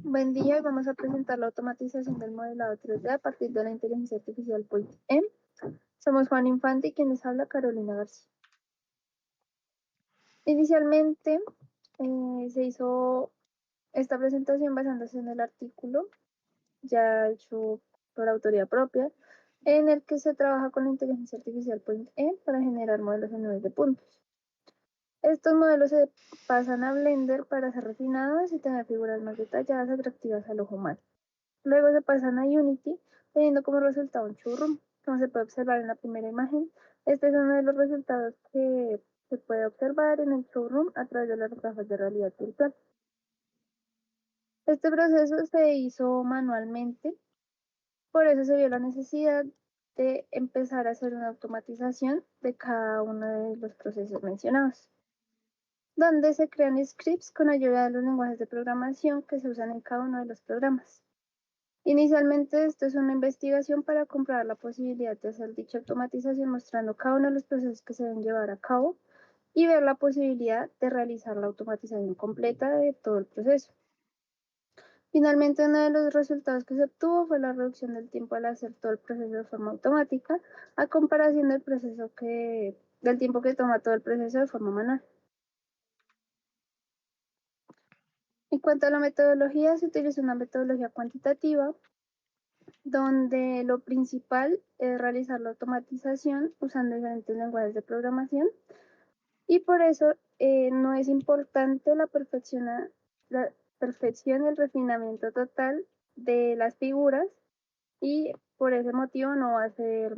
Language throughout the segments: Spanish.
Buen día, y vamos a presentar la automatización del modelado 3D a partir de la inteligencia artificial Point M. Somos Juan Infante y quien les habla Carolina García. Inicialmente se hizo esta presentación basándose en el artículo ya hecho por autoría propia, en el que se trabaja con la inteligencia artificial Point M para generar modelos en nubes de puntos. Estos modelos se pasan a Blender para ser refinados y tener figuras más detalladas, atractivas al ojo humano. Luego se pasan a Unity, teniendo como resultado un churro. Como se puede observar en la primera imagen, este es uno de los resultados que se puede observar en el showroom a través de las gafas de realidad virtual. Este proceso se hizo manualmente, por eso se vio la necesidad de empezar a hacer una automatización de cada uno de los procesos mencionados, donde se crean scripts con ayuda de los lenguajes de programación que se usan en cada uno de los programas. Inicialmente, esto es una investigación para comprobar la posibilidad de hacer dicha automatización, mostrando cada uno de los procesos que se deben llevar a cabo y ver la posibilidad de realizar la automatización completa de todo el proceso. Finalmente, uno de los resultados que se obtuvo fue la reducción del tiempo al hacer todo el proceso de forma automática, a comparación del tiempo que toma todo el proceso de forma manual. En cuanto a la metodología, se utiliza una metodología cuantitativa donde lo principal es realizar la automatización usando diferentes lenguajes de programación, y por eso no es importante la perfección y el refinamiento total de las figuras, y por ese motivo no va a ser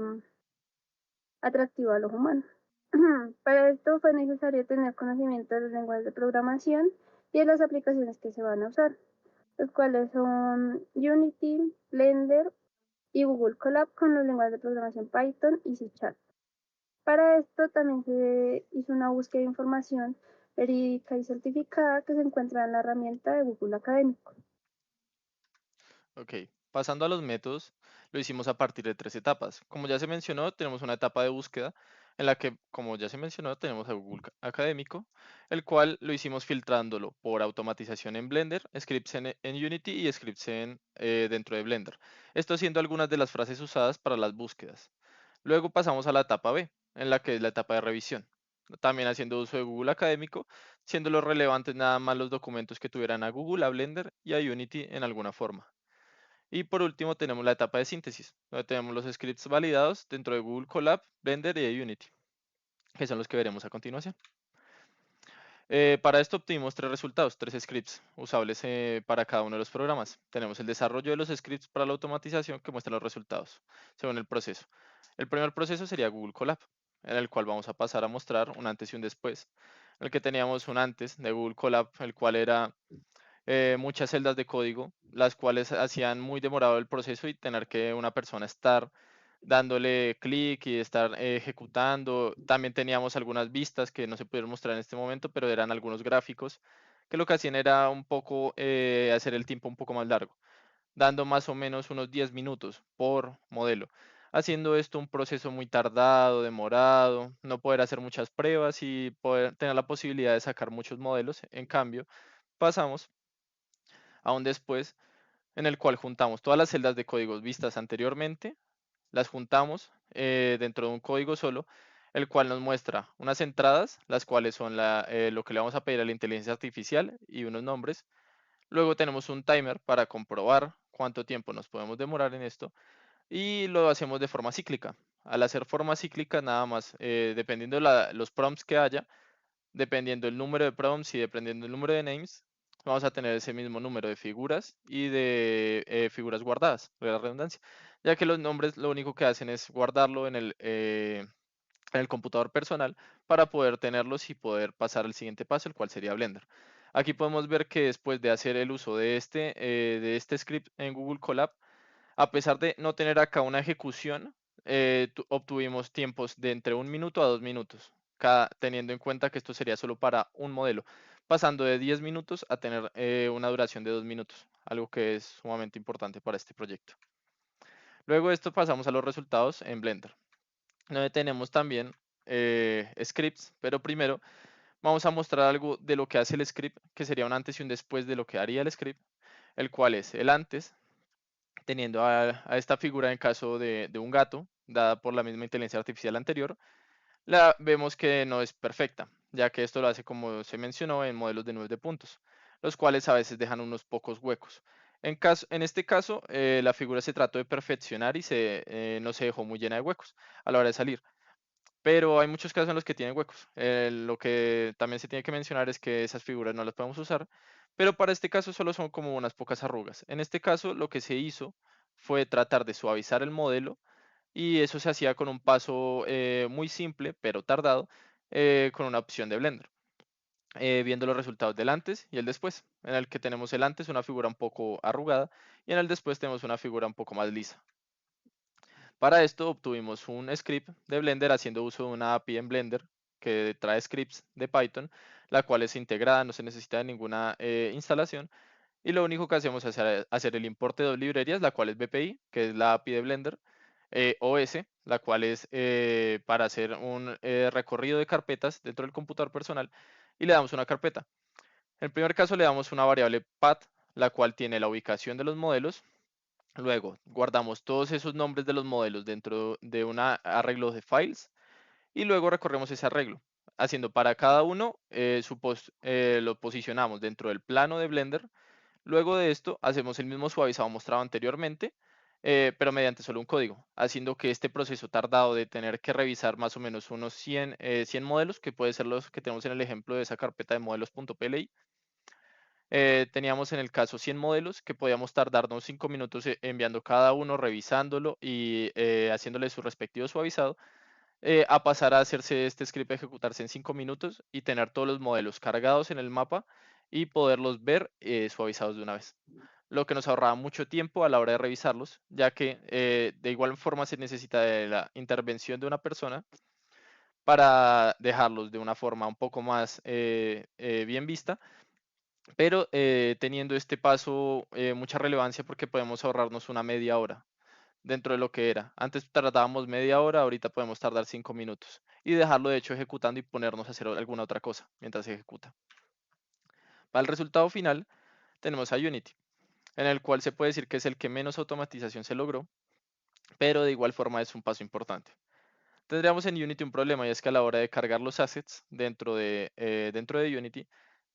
atractivo a los humanos. Para esto fue necesario tener conocimiento de los lenguajes de programación y de las aplicaciones que se van a usar, los cuales son Unity, Blender y Google Colab con los lenguajes de programación Python y C#. Para esto también se hizo una búsqueda de información verídica y certificada que se encuentra en la herramienta de Google Académico. Ok, pasando a los métodos, lo hicimos a partir de tres etapas. Como ya se mencionó, tenemos una etapa de búsqueda en la que, como ya se mencionó, tenemos a Google Académico, el cual lo hicimos filtrándolo por automatización en Blender, scripts en Unity y scripts dentro de Blender. Esto siendo algunas de las frases usadas para las búsquedas. Luego pasamos a la etapa B, en la que es la etapa de revisión. También haciendo uso de Google Académico, siendo los relevantes nada más los documentos que tuvieran a Google, a Blender y a Unity en alguna forma. Y por último tenemos la etapa de síntesis, donde tenemos los scripts validados dentro de Google Colab, Blender y de Unity, que son los que veremos a continuación. Para esto obtuvimos tres resultados, tres scripts usables para cada uno de los programas. Tenemos el desarrollo de los scripts para la automatización que muestra los resultados según el proceso. El primer proceso sería Google Colab, en el cual vamos a pasar a mostrar un antes y un después. En el que teníamos un antes de Google Colab, el cual era muchas celdas de código, las cuales hacían muy demorado el proceso y tener que una persona estar dándole clic y estar ejecutando. También teníamos algunas vistas que no se pudieron mostrar en este momento, pero eran algunos gráficos que lo que hacían era un poco hacer el tiempo un poco más largo, dando más o menos unos 10 minutos por modelo. Haciendo esto un proceso muy tardado, demorado, no poder hacer muchas pruebas y poder tener la posibilidad de sacar muchos modelos. En cambio, pasamos aún después, en el cual juntamos todas las celdas de códigos vistas anteriormente, las juntamos dentro de un código solo, el cual nos muestra unas entradas, las cuales son lo que le vamos a pedir a la inteligencia artificial y unos nombres. Luego tenemos un timer para comprobar cuánto tiempo nos podemos demorar en esto y lo hacemos de forma cíclica. Al hacer forma cíclica, nada más, dependiendo de los prompts que haya, dependiendo el número de prompts y dependiendo el número de names, vamos a tener ese mismo número de figuras y de figuras guardadas, de la redundancia, ya que los nombres lo único que hacen es guardarlo en el computador personal para poder tenerlos y poder pasar al siguiente paso, el cual sería Blender. Aquí podemos ver que después de hacer el uso de este script en Google Colab, a pesar de no tener acá una ejecución, obtuvimos tiempos de entre 1 minuto a 2 minutos, teniendo en cuenta que esto sería solo para un modelo, pasando de 10 minutos a tener una duración de 2 minutos, algo que es sumamente importante para este proyecto. Luego de esto pasamos a los resultados en Blender, donde tenemos también scripts, pero primero vamos a mostrar algo de lo que hace el script, que sería un antes y un después de lo que haría el script. el cual es el antes, teniendo a esta figura en caso de un gato, dada por la misma inteligencia artificial anterior, la vemos que no es perfecta, ya que esto lo hace como se mencionó en modelos de nubes de puntos, los cuales a veces dejan unos pocos huecos. En este caso, la figura se trató de perfeccionar y no se dejó muy llena de huecos a la hora de salir. Pero hay muchos casos en los que tienen huecos. Lo que también se tiene que mencionar es que esas figuras no las podemos usar, pero para este caso solo son como unas pocas arrugas. En este caso, lo que se hizo fue tratar de suavizar el modelo y eso se hacía con un paso muy simple, pero tardado, con una opción de Blender, viendo los resultados del antes y el después, en el que tenemos el antes una figura un poco arrugada y en el después tenemos una figura un poco más lisa. Para esto obtuvimos un script de Blender haciendo uso de una API en Blender que trae scripts de Python, la cual es integrada, no se necesita de ninguna instalación y lo único que hacemos es hacer el importe de dos librerías, la cual es BPI, que es la API de Blender, OS, la cual es para hacer un recorrido de carpetas dentro del computador personal y le damos una carpeta. En el primer caso le damos una variable path, la cual tiene la ubicación de los modelos. Luego guardamos todos esos nombres de los modelos dentro de un arreglo de files y luego recorremos ese arreglo, haciendo para cada uno lo posicionamos dentro del plano de Blender. Luego de esto hacemos el mismo suavizado mostrado anteriormente, pero mediante solo un código, haciendo que este proceso tardado de tener que revisar más o menos unos 100 modelos, que puede ser los que tenemos en el ejemplo de esa carpeta de modelos.pli, teníamos en el caso 100 modelos que podíamos tardarnos 5 minutos enviando cada uno, revisándolo y haciéndole su respectivo suavizado, a pasar a hacerse este script ejecutarse en 5 minutos y tener todos los modelos cargados en el mapa y poderlos ver suavizados de una vez. Lo que nos ahorraba mucho tiempo a la hora de revisarlos, ya que de igual forma se necesita de la intervención de una persona para dejarlos de una forma un poco más bien vista, pero teniendo este paso mucha relevancia porque podemos ahorrarnos una media hora dentro de lo que era. Antes tardábamos media hora, ahorita podemos tardar 5 minutos y dejarlo de hecho ejecutando y ponernos a hacer alguna otra cosa mientras se ejecuta. Para el resultado final tenemos a Unity, en el cual se puede decir que es el que menos automatización se logró, pero de igual forma es un paso importante. Tendríamos en Unity un problema y es que a la hora de cargar los assets dentro de Unity,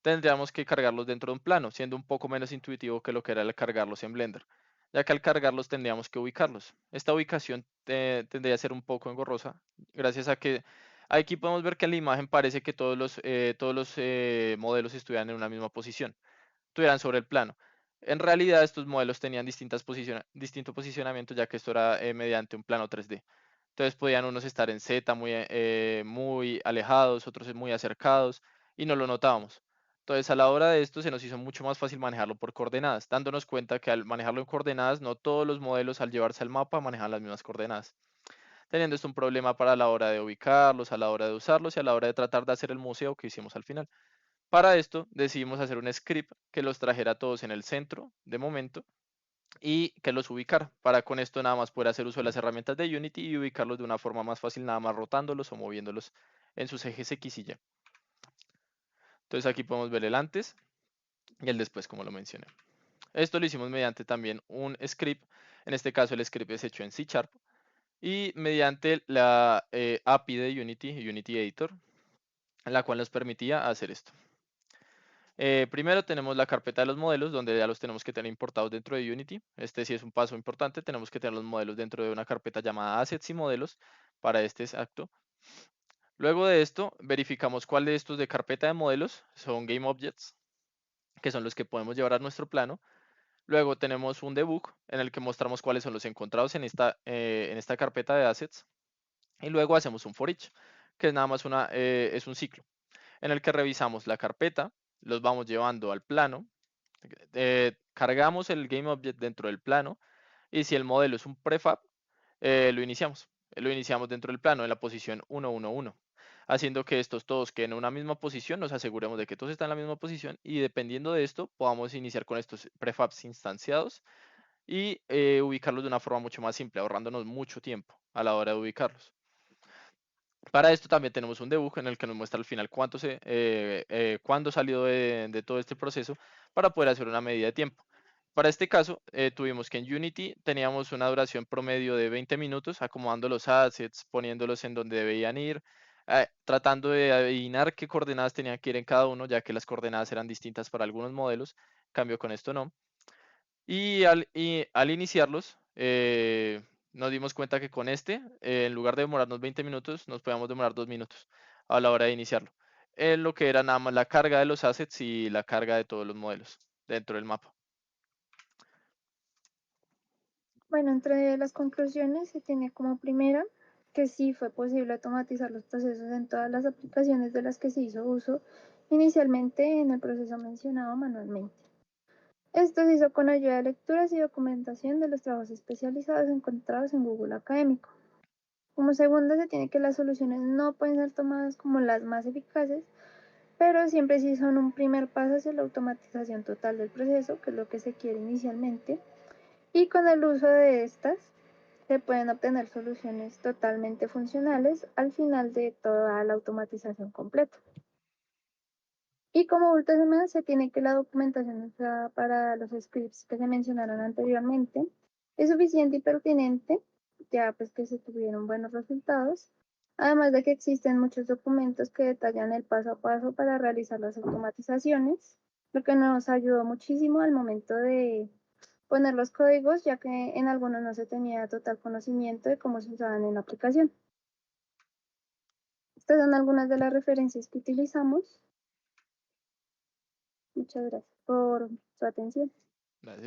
tendríamos que cargarlos dentro de un plano, siendo un poco menos intuitivo que lo que era el cargarlos en Blender, ya que al cargarlos tendríamos que ubicarlos. Esta ubicación tendría a ser un poco engorrosa, gracias a que aquí podemos ver que en la imagen parece que todos los modelos estuvieran en una misma posición, estuvieran sobre el plano. En realidad estos modelos tenían distinto posicionamiento, ya que esto era mediante un plano 3D. Entonces podían unos estar en Z muy alejados, otros muy acercados y no lo notábamos. Entonces a la hora de esto se nos hizo mucho más fácil manejarlo por coordenadas, dándonos cuenta que al manejarlo en coordenadas no todos los modelos al llevarse al mapa manejan las mismas coordenadas. Teniendo esto un problema para la hora de ubicarlos, a la hora de usarlos y a la hora de tratar de hacer el museo que hicimos al final. Para esto decidimos hacer un script que los trajera a todos en el centro de momento y que los ubicara. Para con esto nada más poder hacer uso de las herramientas de Unity y ubicarlos de una forma más fácil, nada más rotándolos o moviéndolos en sus ejes X y Y. Entonces aquí podemos ver el antes y el después, como lo mencioné. Esto lo hicimos mediante también un script. En este caso el script es hecho en C Sharp y mediante la API de Unity, Unity Editor, en la cual nos permitía hacer esto. Primero tenemos la carpeta de los modelos, donde ya los tenemos que tener importados dentro de Unity. Este sí es un paso importante. Tenemos que tener los modelos dentro de una carpeta llamada Assets y Modelos para este acto. Luego de esto, verificamos cuál de estos de carpeta de modelos son Game Objects, que son los que podemos llevar a nuestro plano. Luego tenemos un debug en el que mostramos cuáles son los encontrados en esta carpeta de Assets. Y luego hacemos un for each, que es nada más es un ciclo, en el que revisamos la carpeta, los vamos llevando al plano, cargamos el GameObject dentro del plano y si el modelo es un prefab, lo iniciamos. Lo iniciamos dentro del plano en la posición 111, haciendo que estos todos queden en una misma posición, nos aseguremos de que todos están en la misma posición y dependiendo de esto podamos iniciar con estos prefabs instanciados y ubicarlos de una forma mucho más simple, ahorrándonos mucho tiempo a la hora de ubicarlos. Para esto también tenemos un debug en el que nos muestra al final cuándo salió de todo este proceso para poder hacer una medida de tiempo. Para este caso, tuvimos que en Unity teníamos una duración promedio de 20 minutos acomodando los assets, poniéndolos en donde debían ir, tratando de adivinar qué coordenadas tenían que ir en cada uno, ya que las coordenadas eran distintas para algunos modelos. Cambio con esto no. Y al iniciarlos, nos dimos cuenta que con este, en lugar de demorarnos 20 minutos, nos podíamos demorar 2 minutos a la hora de iniciarlo. En lo que era nada más la carga de los assets y la carga de todos los modelos dentro del mapa. Bueno, entre las conclusiones se tiene como primera que sí fue posible automatizar los procesos en todas las aplicaciones de las que se hizo uso inicialmente en el proceso mencionado manualmente. Esto se hizo con ayuda de lecturas y documentación de los trabajos especializados encontrados en Google Académico. Como segunda, se tiene que las soluciones no pueden ser tomadas como las más eficaces, pero siempre sí son un primer paso hacia la automatización total del proceso, que es lo que se quiere inicialmente, y con el uso de estas se pueden obtener soluciones totalmente funcionales al final de toda la automatización completa. Y como último, se tiene que la documentación usada para los scripts que se mencionaron anteriormente es suficiente y pertinente, ya pues que se tuvieron buenos resultados, además de que existen muchos documentos que detallan el paso a paso para realizar las automatizaciones, lo que nos ayudó muchísimo al momento de poner los códigos, ya que en algunos no se tenía total conocimiento de cómo se usaban en la aplicación. Estas son algunas de las referencias que utilizamos. Muchas gracias por su atención.